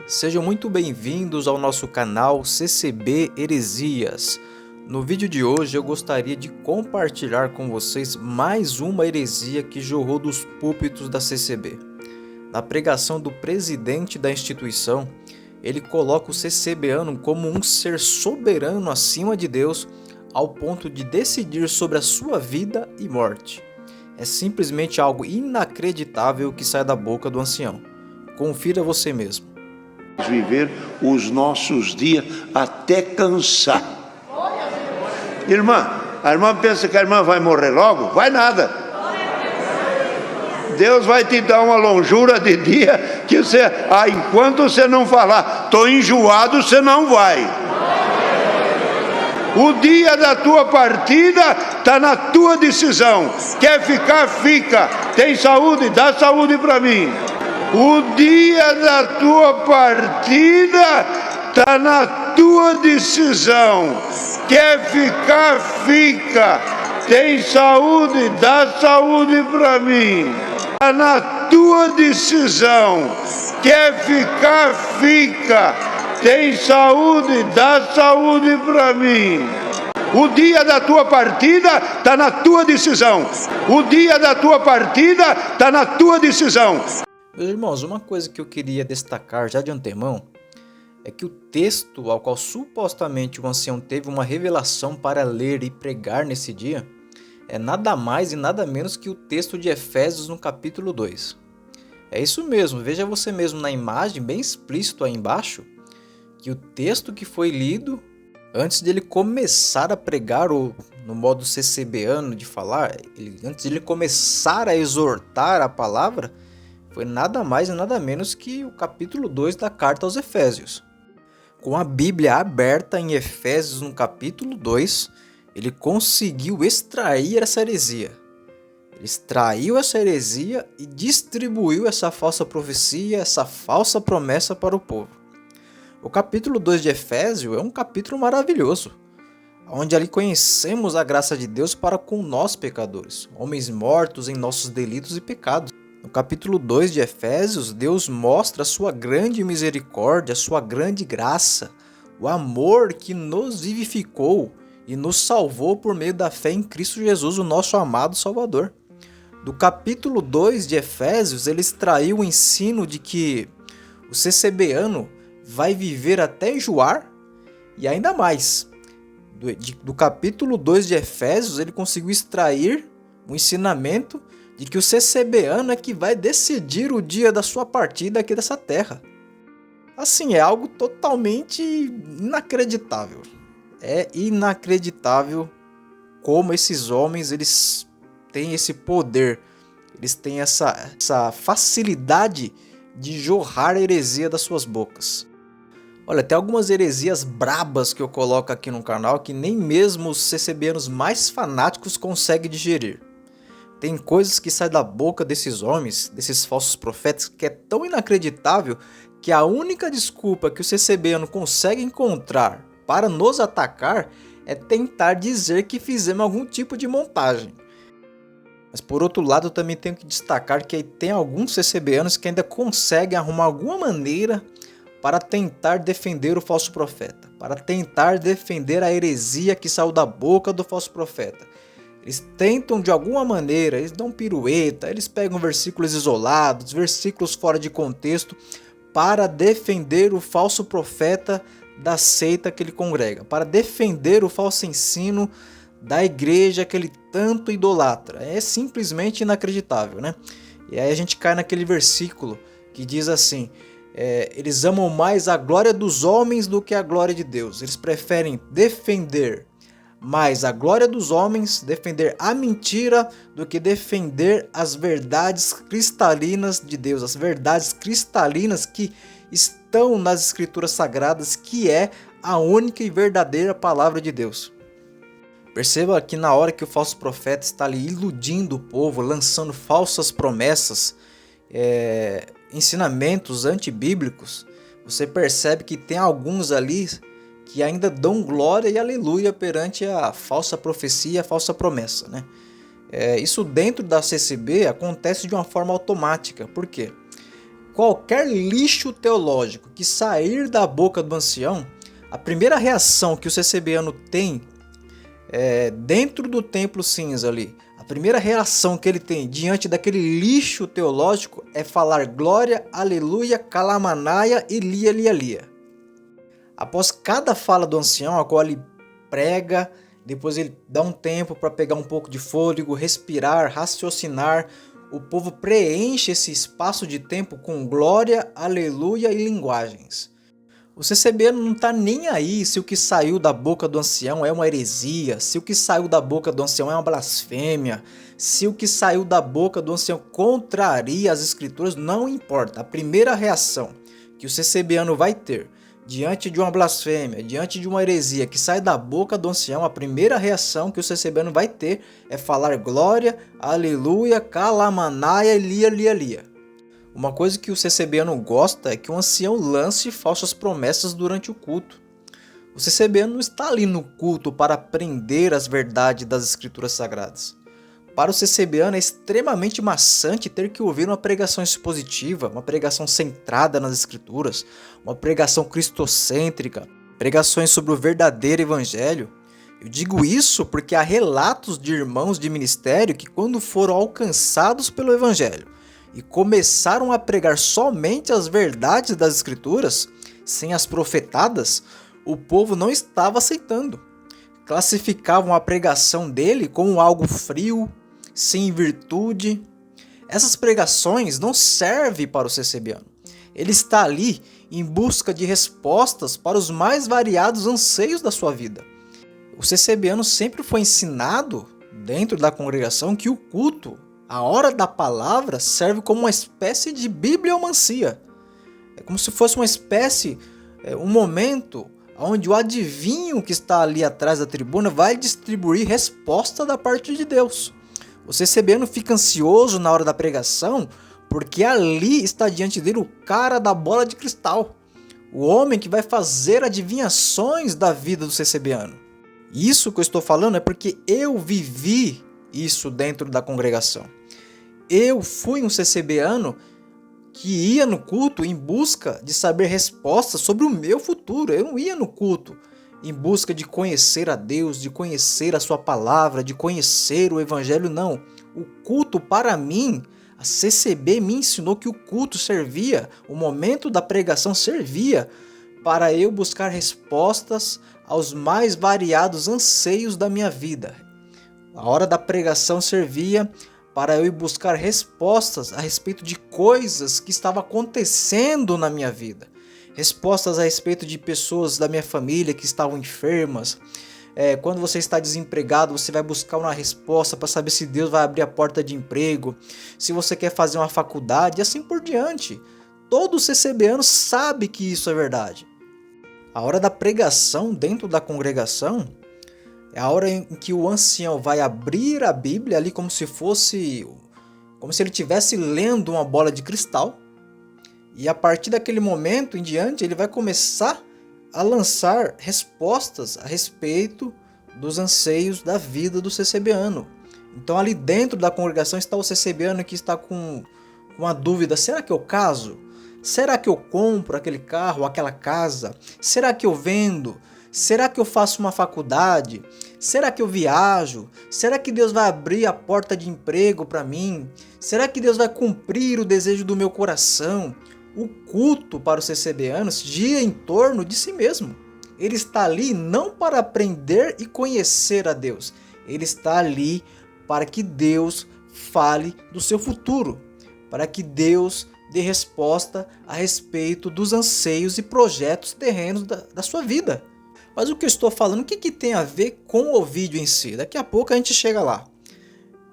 Sejam muito bem-vindos ao nosso canal CCB Heresias. No vídeo de hoje eu gostaria de compartilhar com vocês mais uma heresia que jorrou dos púlpitos da CCB. Na pregação do presidente da instituição, ele coloca o CCBano como um ser soberano acima de Deus, ao ponto de decidir sobre a sua vida e morte. É simplesmente algo inacreditável que sai da boca do ancião. Confira você mesmo. Viver os nossos dias até cansar. Irmã, a irmã pensa que a irmã vai morrer logo? Vai nada. Deus vai te dar uma longura de dia que você, enquanto você não falar, estou enjoado, você não vai. O dia da tua partida está na tua decisão. Quer ficar, fica. Tem saúde? Dá saúde para mim. O dia da tua partida está na tua decisão. Quer ficar, fica. Tem saúde? Dá saúde para mim. Está na tua decisão. Quer ficar, fica. Tem saúde? Dá saúde para mim. O dia da tua partida está na tua decisão. O dia da tua partida está na tua decisão. Meus irmãos, uma coisa que eu queria destacar já de antemão é que o texto ao qual supostamente o ancião teve uma revelação para ler e pregar nesse dia é nada mais e nada menos que o texto de Efésios no capítulo 2. É isso mesmo, veja você mesmo na imagem, bem explícito aí embaixo, que o texto que foi lido antes dele começar a pregar, ou no modo CCBano de falar, antes dele começar a exortar a palavra, foi nada mais e nada menos que o capítulo 2 da carta aos Efésios. Com a Bíblia aberta em Efésios no capítulo 2, ele conseguiu extrair essa heresia. Ele extraiu essa heresia e distribuiu essa falsa profecia, essa falsa promessa para o povo. O capítulo 2 de Efésios é um capítulo maravilhoso, onde ali conhecemos a graça de Deus para com nós pecadores, homens mortos em nossos delitos e pecados. No capítulo 2 de Efésios, Deus mostra a sua grande misericórdia, a sua grande graça, o amor que nos vivificou e nos salvou por meio da fé em Cristo Jesus, o nosso amado Salvador. Do capítulo 2 de Efésios, ele extraiu o ensino de que o CCBano vai viver até enjoar, e ainda mais. Do capítulo 2 de Efésios, ele conseguiu extrair o ensinamento de que o CCBano é que vai decidir o dia da sua partida aqui dessa terra. Assim, é algo totalmente inacreditável. É inacreditável como esses homens eles têm esse poder, eles têm essa facilidade de jorrar a heresia das suas bocas. Olha, tem algumas heresias brabas que eu coloco aqui no canal que nem mesmo os CCBanos mais fanáticos conseguem digerir. Tem coisas que saem da boca desses homens, desses falsos profetas, que é tão inacreditável que a única desculpa que o CCBano consegue encontrar para nos atacar é tentar dizer que fizemos algum tipo de montagem. Mas por outro lado, eu também tenho que destacar que tem alguns CCBanos que ainda conseguem arrumar alguma maneira para tentar defender o falso profeta, para tentar defender a heresia que saiu da boca do falso profeta. Eles tentam de alguma maneira, eles dão pirueta, eles pegam versículos isolados, versículos fora de contexto, para defender o falso profeta da seita que ele congrega, para defender o falso ensino da igreja que ele tanto idolatra. É simplesmente inacreditável, né? E aí a gente cai naquele versículo que diz assim: eles amam mais a glória dos homens do que a glória de Deus. Eles preferem defender mais a glória dos homens, defender a mentira, do que defender as verdades cristalinas de Deus, as verdades cristalinas que estão nas escrituras sagradas, que é a única e verdadeira palavra de Deus. Perceba que na hora que o falso profeta está ali iludindo o povo, lançando falsas promessas, ensinamentos antibíblicos, você percebe que tem alguns ali que ainda dão glória e aleluia perante a falsa profecia, a falsa promessa, né? Isso dentro da CCB acontece de uma forma automática. Por quê? qualquer lixo teológico que sair da boca do ancião, a primeira reação que o CCBiano tem dentro do templo cinza ali, a primeira reação que ele tem diante daquele lixo teológico é falar glória, aleluia, calamanaia e lia, lia, lia. Após cada fala do ancião, a qual ele prega, depois ele dá um tempo para pegar um pouco de fôlego, respirar, raciocinar, o povo preenche esse espaço de tempo com glória, aleluia e linguagens. O CCBiano não está nem aí se o que saiu da boca do ancião é uma heresia, se o que saiu da boca do ancião é uma blasfêmia, se o que saiu da boca do ancião contraria as escrituras, não importa. A primeira reação que o CCBiano vai ter diante de uma blasfêmia, diante de uma heresia que sai da boca do ancião, a primeira reação que o CCBiano vai ter é falar glória, aleluia, calamanaia e lia, lia, lia. Uma coisa que o CCBiano gosta é que o ancião lance falsas promessas durante o culto. O CCBiano não está ali no culto para aprender as verdades das escrituras sagradas. Para o CCBiano é extremamente maçante ter que ouvir uma pregação expositiva, uma pregação centrada nas escrituras, uma pregação cristocêntrica, pregações sobre o verdadeiro evangelho. Eu digo isso porque há relatos de irmãos de ministério que, quando foram alcançados pelo evangelho e começaram a pregar somente as verdades das escrituras, sem as profetadas, o povo não estava aceitando. Classificavam a pregação dele como algo frio, sem virtude. Essas pregações não servem para o CCBiano. Ele está ali em busca de respostas para os mais variados anseios da sua vida. O CCBiano sempre foi ensinado dentro da congregação que o culto, a hora da palavra, serve como uma espécie de bibliomancia. É como se fosse uma espécie, um momento onde o adivinho que está ali atrás da tribuna vai distribuir resposta da parte de Deus. O CCBiano fica ansioso na hora da pregação porque ali está diante dele o cara da bola de cristal, o homem que vai fazer adivinhações da vida do CCBiano. Isso que eu estou falando é porque eu vivi isso dentro da congregação. Eu fui um CCBiano que ia no culto em busca de saber respostas sobre o meu futuro. Eu não ia no culto em busca de conhecer a Deus, de conhecer a sua palavra, de conhecer o evangelho, não. O culto, para mim, a CCB me ensinou que o culto servia, o momento da pregação servia para eu buscar respostas aos mais variados anseios da minha vida. A hora da pregação servia para eu ir buscar respostas a respeito de coisas que estavam acontecendo na minha vida. Respostas a respeito de pessoas da minha família que estavam enfermas. Quando você está desempregado, você vai buscar uma resposta para saber se Deus vai abrir a porta de emprego, se você quer fazer uma faculdade e assim por diante. Todo CCBiano sabe que isso é verdade. A hora da pregação dentro da congregação é a hora em que o ancião vai abrir a Bíblia ali como se ele estivesse lendo uma bola de cristal. E a partir daquele momento em diante, ele vai começar a lançar respostas a respeito dos anseios da vida do CCBiano. Então ali dentro da congregação está o CCBiano que está com uma dúvida: será que eu caso? Será que eu compro aquele carro, aquela casa? Será que eu vendo? Será que eu faço uma faculdade? Será que eu viajo? Será que Deus vai abrir a porta de emprego para mim? Será que Deus vai cumprir o desejo do meu coração? O culto para os CCBianos gira em torno de si mesmo. Ele está ali não para aprender e conhecer a Deus. Ele está ali para que Deus fale do seu futuro, para que Deus dê resposta a respeito dos anseios e projetos terrenos da sua vida. Mas o que eu estou falando, o que tem a ver com o vídeo em si? Daqui a pouco a gente chega lá.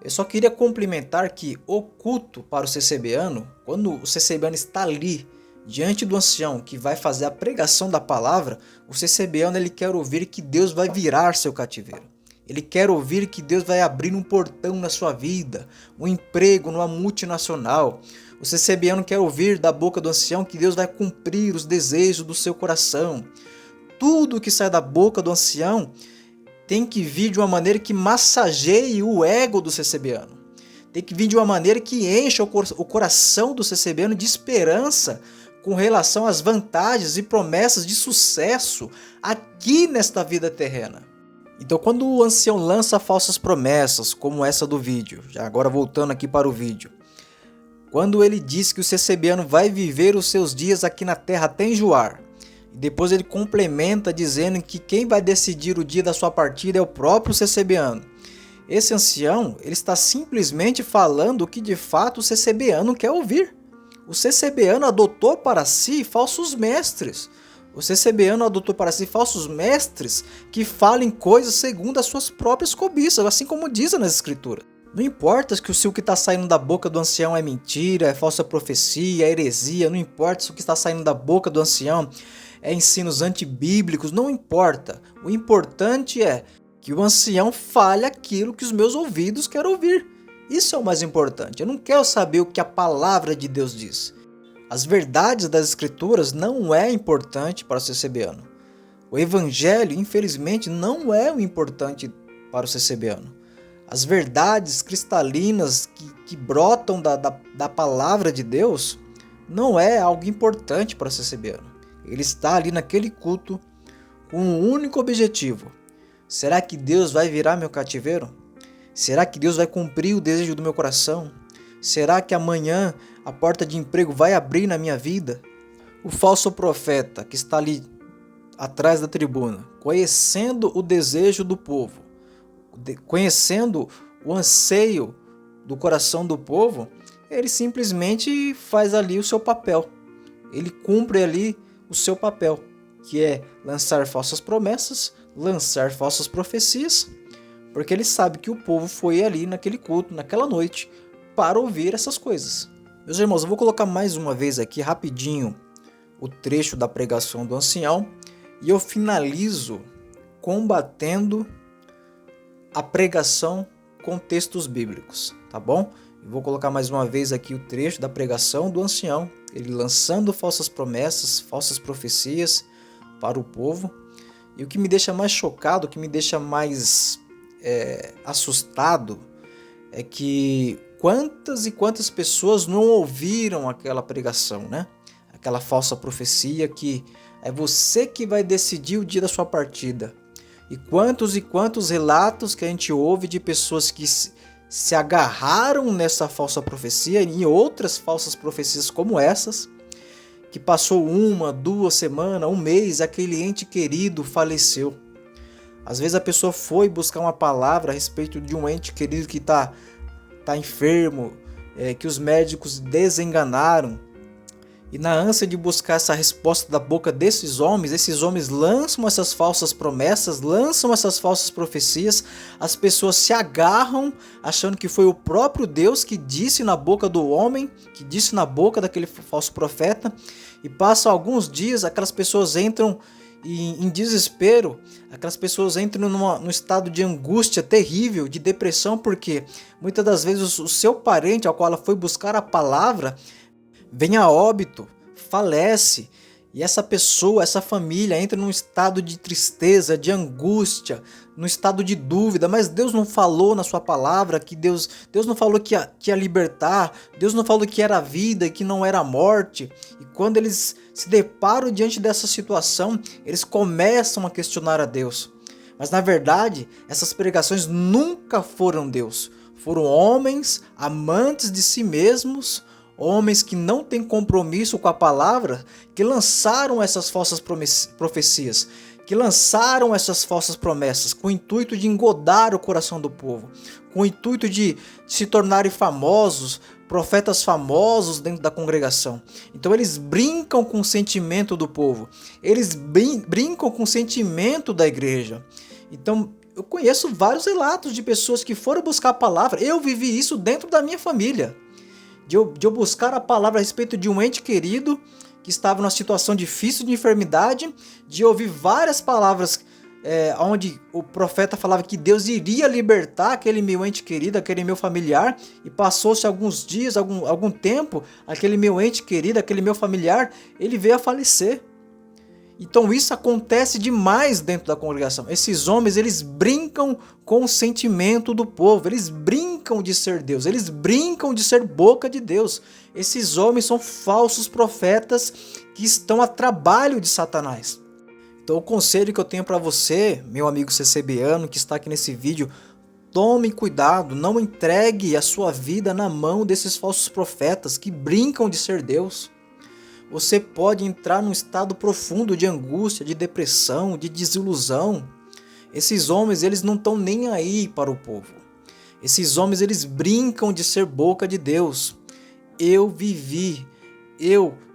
Eu só queria complementar que o culto para o CCBiano, quando o CCBiano está ali, diante do ancião que vai fazer a pregação da palavra, o CCBiano ele quer ouvir que Deus vai virar seu cativeiro. Ele quer ouvir que Deus vai abrir um portão na sua vida, um emprego numa multinacional. O CCBiano quer ouvir da boca do ancião que Deus vai cumprir os desejos do seu coração. Tudo que sai da boca do ancião tem que vir de uma maneira que massageie o ego do CCBiano. Tem que vir de uma maneira que encha o coração do CCBano de esperança com relação às vantagens e promessas de sucesso aqui nesta vida terrena. Então, quando o ancião lança falsas promessas, como essa do vídeo, já agora voltando aqui para o vídeo, quando ele diz que o CCBano vai viver os seus dias aqui na terra até enjoar, e depois ele complementa dizendo que quem vai decidir o dia da sua partida é o próprio CCBano. Esse ancião, ele está simplesmente falando o que de fato o CCBano quer ouvir. O CCBano adotou para si falsos mestres. O CCBano adotou para si falsos mestres que falem coisas segundo as suas próprias cobiças, assim como dizem nas escrituras. Não importa se o que está saindo da boca do ancião é mentira, é falsa profecia, é heresia, não importa se o que está saindo da boca do ancião é ensinos antibíblicos, não importa. O importante é que o ancião fale aquilo que os meus ouvidos querem ouvir. Isso é o mais importante. Eu não quero saber o que a palavra de Deus diz. As verdades das escrituras não é importante para o CCBano. O evangelho, infelizmente, não é o importante para o CCBano. As verdades cristalinas que brotam da palavra de Deus não é algo importante para o CCBano. Ele está ali naquele culto com um único objetivo. Será que Deus vai virar meu cativeiro? Será que Deus vai cumprir o desejo do meu coração? Será que amanhã a porta de emprego vai abrir na minha vida? O falso profeta que está ali atrás da tribuna, conhecendo o desejo do povo, conhecendo o anseio do coração do povo, ele simplesmente faz ali o seu papel. Ele cumpre ali o seu papel, que é lançar falsas promessas, lançar falsas profecias, porque ele sabe que o povo foi ali naquele culto, naquela noite, para ouvir essas coisas. Meus irmãos, eu vou colocar mais uma vez aqui rapidinho o trecho da pregação do ancião e eu finalizo combatendo a pregação com textos bíblicos, tá bom? Eu vou colocar mais uma vez aqui o trecho da pregação do ancião, ele lançando falsas promessas, falsas profecias para o povo. E o que me deixa mais chocado, o que me deixa mais assustado, é que quantas e quantas pessoas não ouviram aquela pregação, né? Aquela falsa profecia que é você que vai decidir o dia da sua partida. E quantos relatos que a gente ouve de pessoas que se agarraram nessa falsa profecia e em outras falsas profecias como essas, que passou 1, 2 semanas, 1 mês, aquele ente querido faleceu. Às vezes a pessoa foi buscar uma palavra a respeito de um ente querido que está enfermo, que os médicos desenganaram. E na ânsia de buscar essa resposta da boca desses homens, esses homens lançam essas falsas promessas, lançam essas falsas profecias, as pessoas se agarram achando que foi o próprio Deus que disse na boca do homem, que disse na boca daquele falso profeta, e passam alguns dias, aquelas pessoas entram em desespero, aquelas pessoas entram num estado de angústia terrível, de depressão, porque muitas das vezes o seu parente ao qual ela foi buscar a palavra vem a óbito, falece, e essa pessoa, essa família entra num estado de tristeza, de angústia, num estado de dúvida, mas Deus não falou na sua palavra que Deus não falou que ia libertar, Deus não falou que era vida e que não era morte. E quando eles se deparam diante dessa situação, eles começam a questionar a Deus. Mas na verdade, essas pregações nunca foram Deus, foram homens amantes de si mesmos, homens que não têm compromisso com a palavra, que lançaram essas falsas profecias, que lançaram essas falsas promessas com o intuito de engodar o coração do povo, com o intuito de se tornarem famosos, profetas famosos dentro da congregação. Então eles brincam com o sentimento do povo, eles brincam com o sentimento da igreja. Então eu conheço vários relatos de pessoas que foram buscar a palavra, eu vivi isso dentro da minha família. De eu buscar a palavra a respeito de um ente querido que estava numa situação difícil de enfermidade, de ouvir várias palavras onde o profeta falava que Deus iria libertar aquele meu ente querido, aquele meu familiar, e passou-se alguns dias, algum tempo, aquele meu ente querido, aquele meu familiar, ele veio a falecer. Então isso acontece demais dentro da congregação. Esses homens, eles brincam com o sentimento do povo, eles brincam de ser Deus, eles brincam de ser boca de Deus. Esses homens são falsos profetas que estão a trabalho de Satanás. Então o conselho que eu tenho para você, meu amigo CCBano, que está aqui nesse vídeo, tome cuidado, não entregue a sua vida na mão desses falsos profetas que brincam de ser Deus. Você pode entrar num estado profundo de angústia, de depressão, de desilusão. Esses homens, eles não estão nem aí para o povo. Esses homens, eles brincam de ser boca de Deus. Eu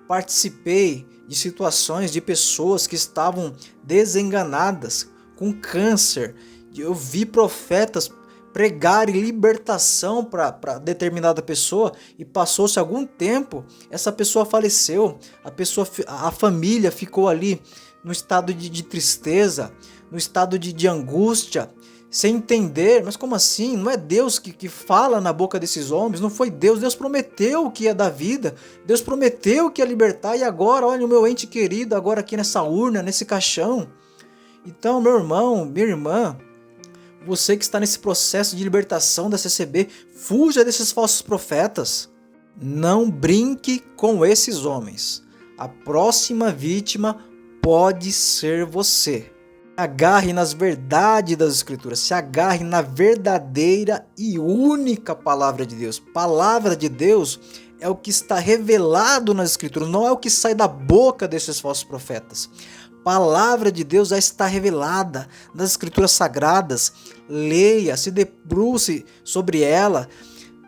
participei de situações de pessoas que estavam desenganadas, com câncer. Eu vi profetas pregarem libertação para determinada pessoa e passou-se algum tempo, essa pessoa faleceu, a família ficou ali no estado de tristeza, no estado de angústia, sem entender, mas como assim? Não é Deus que fala na boca desses homens, não foi Deus, Deus prometeu que ia dar vida, Deus prometeu que ia libertar e agora, olha o meu ente querido agora aqui nessa urna, nesse caixão. Então, meu irmão, minha irmã, você que está nesse processo de libertação da CCB, fuja desses falsos profetas. Não brinque com esses homens. A próxima vítima pode ser você. Agarre nas verdades das Escrituras. Se agarre na verdadeira e única palavra de Deus. Palavra de Deus é o que está revelado nas Escrituras, não é o que sai da boca desses falsos profetas. Palavra de Deus já está revelada nas Escrituras Sagradas. Leia, se debruce sobre ela,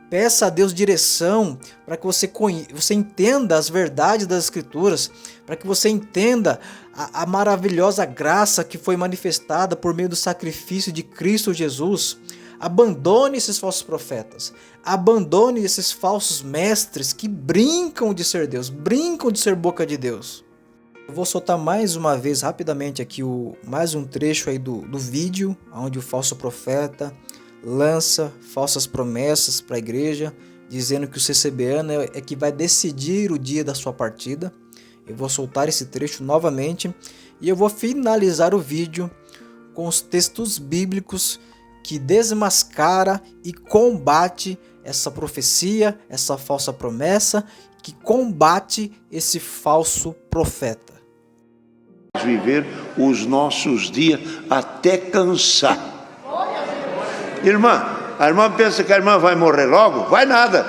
peça a Deus direção para que você entenda as verdades das Escrituras, para que você entenda a maravilhosa graça que foi manifestada por meio do sacrifício de Cristo Jesus. Abandone esses falsos profetas, abandone esses falsos mestres que brincam de ser Deus, brincam de ser boca de Deus. Eu vou soltar mais uma vez rapidamente aqui mais um trecho aí do vídeo, onde o falso profeta lança falsas promessas para a igreja, dizendo que o CCBano é que vai decidir o dia da sua partida. Eu vou soltar esse trecho novamente e eu vou finalizar o vídeo com os textos bíblicos que desmascara e combate essa profecia, essa falsa promessa, que combate esse falso profeta. Viver os nossos dias até cansar. Irmã, a irmã pensa que a irmã vai morrer logo? Vai nada.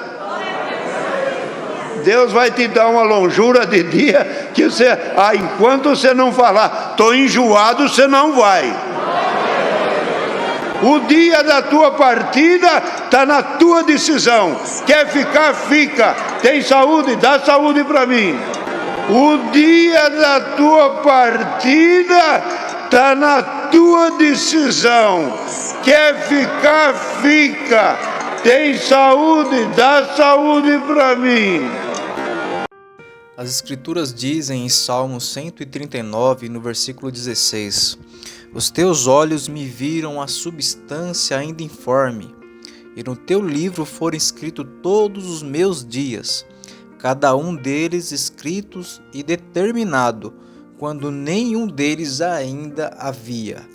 Deus vai te dar uma longura de dia que você, enquanto você não falar, estou enjoado, você não vai. O dia da tua partida está na tua decisão. Quer ficar, fica. Tem saúde? Dá saúde para mim. O dia da tua partida está na tua decisão. Quer ficar, fica. Tem saúde? Dá saúde para mim. As Escrituras dizem em Salmo 139, no versículo 16: Os teus olhos me viram a substância ainda informe, e no teu livro foram escritos todos os meus dias, cada um deles escritos e determinado, quando nenhum deles ainda havia.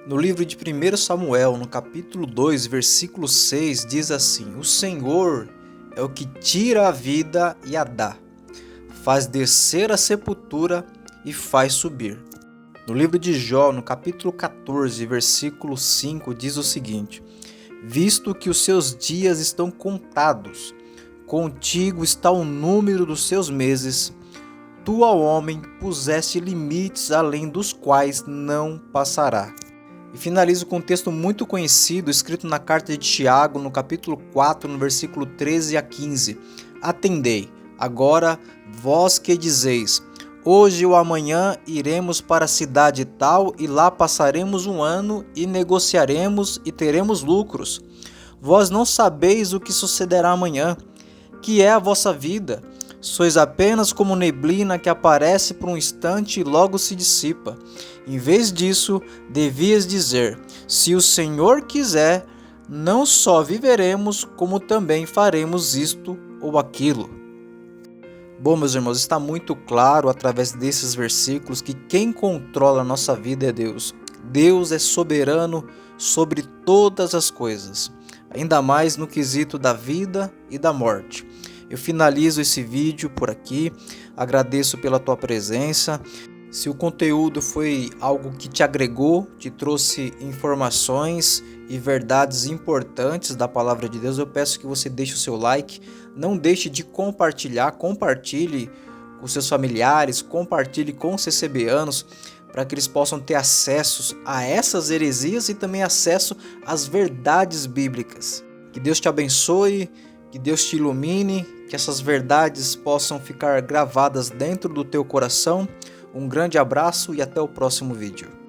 No livro de 1 Samuel, no capítulo 2, versículo 6, diz assim: O Senhor é o que tira a vida e a dá, faz descer a sepultura e faz subir. No livro de Jó, no capítulo 14, versículo 5, diz o seguinte: Visto que os seus dias estão contados, contigo está o número dos seus meses, tu ao homem puseste limites além dos quais não passará. E finalizo com um texto muito conhecido, escrito na carta de Tiago, no capítulo 4, no versículo 13 a 15. Atendei, agora vós que dizeis, hoje ou amanhã iremos para a cidade tal e lá passaremos um ano e negociaremos e teremos lucros. Vós não sabeis o que sucederá amanhã, que é a vossa vida. Sois apenas como neblina que aparece por um instante e logo se dissipa. Em vez disso, devias dizer, se o Senhor quiser, não só viveremos, como também faremos isto ou aquilo. Bom, meus irmãos, está muito claro através desses versículos que quem controla a nossa vida é Deus. Deus é soberano sobre todas as coisas, ainda mais no quesito da vida e da morte. Eu finalizo esse vídeo por aqui, agradeço pela tua presença. Se o conteúdo foi algo que te agregou, te trouxe informações e verdades importantes da palavra de Deus, eu peço que você deixe o seu like, não deixe de compartilhar, compartilhe com seus familiares, compartilhe com os CCBanos, para que eles possam ter acesso a essas heresias e também acesso às verdades bíblicas. Que Deus te abençoe, que Deus te ilumine, que essas verdades possam ficar gravadas dentro do teu coração. Um grande abraço e até o próximo vídeo.